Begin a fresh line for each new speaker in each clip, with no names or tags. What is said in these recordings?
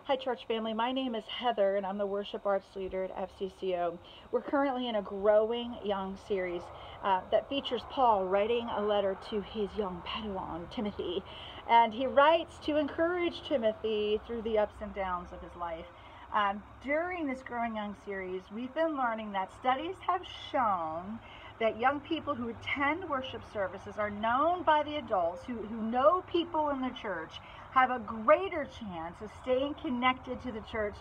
Hi, church family. My name is Heather, and I'm the worship arts leader at FCCO. We're currently in a growing young series that features Paul writing a letter to his young Padawan, Timothy. And he writes to encourage Timothy through the ups and downs of his life. During this growing young series, we've been learning that studies have shown that young people who attend worship services are known by the adults who know people in the church have a greater chance of staying connected to the church,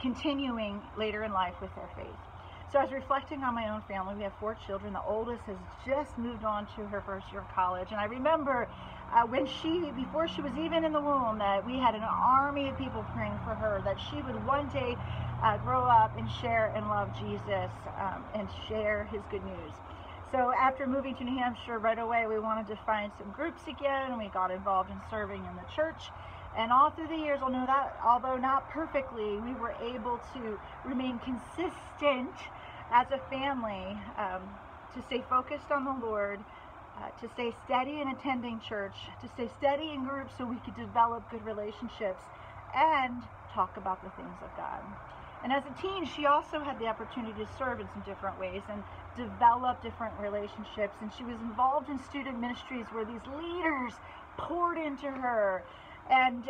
continuing later in life with their faith. So I was reflecting on my own family. We have 4 children. The oldest has just moved on to her first year of college. And I remember before she was even in the womb, that we had an army of people praying for her, that she would one day grow up and share and love Jesus and share his good news. So after moving to New Hampshire, right away we wanted to find some groups again, and we got involved in serving in the church. And all through the years, I'll know that, although not perfectly, we were able to remain consistent as a family, to stay focused on the Lord, to stay steady in attending church, to stay steady in groups so we could develop good relationships and talk about the things of God. And as a teen, she also had the opportunity to serve in some different ways and develop different relationships. And she was involved in student ministries where these leaders poured into her, and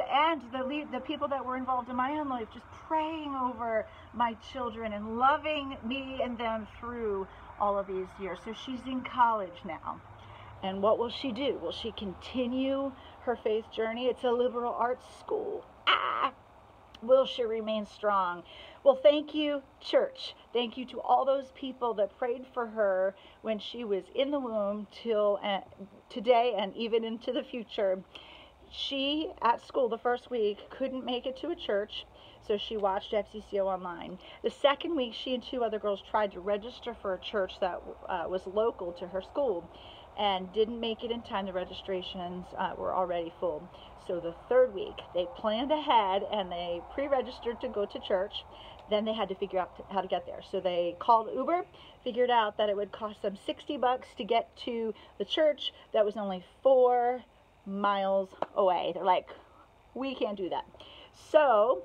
the people that were involved in my own life, just praying over my children and loving me and them through all of these years. So she's in college now. And what will she do? Will she continue her faith journey? It's a liberal arts school. Will she remain strong? Well, thank you, church. Thank you to all those people that prayed for her when she was in the womb till today and even into the future. She, at school the first week, couldn't make it to a church, so she watched FCCO online. The second week, she and 2 other girls tried to register for a church that was local to her school and didn't make it in time. The registrations were already full. So the third week, they planned ahead and they pre-registered to go to church. Then they had to figure out how to get there. So they called Uber, figured out that it would cost them $60 to get to the church that was only 4 miles away. They're like, we can't do that. So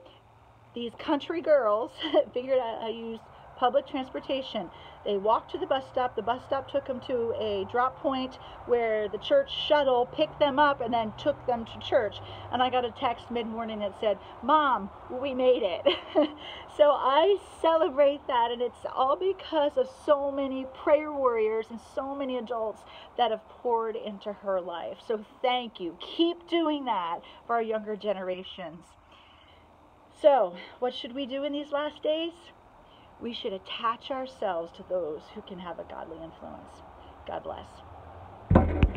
these country girls figured out how to use public transportation. They walked to the bus stop. The bus stop took them to a drop point where the church shuttle picked them up and then took them to church. And I got a text mid-morning that said, "Mom, we made it." So I celebrate that, and it's all because of so many prayer warriors and so many adults that have poured into her life. So thank you. Keep doing that for our younger generations. So what should we do in these last days? We should attach ourselves to those who can have a godly influence. God bless.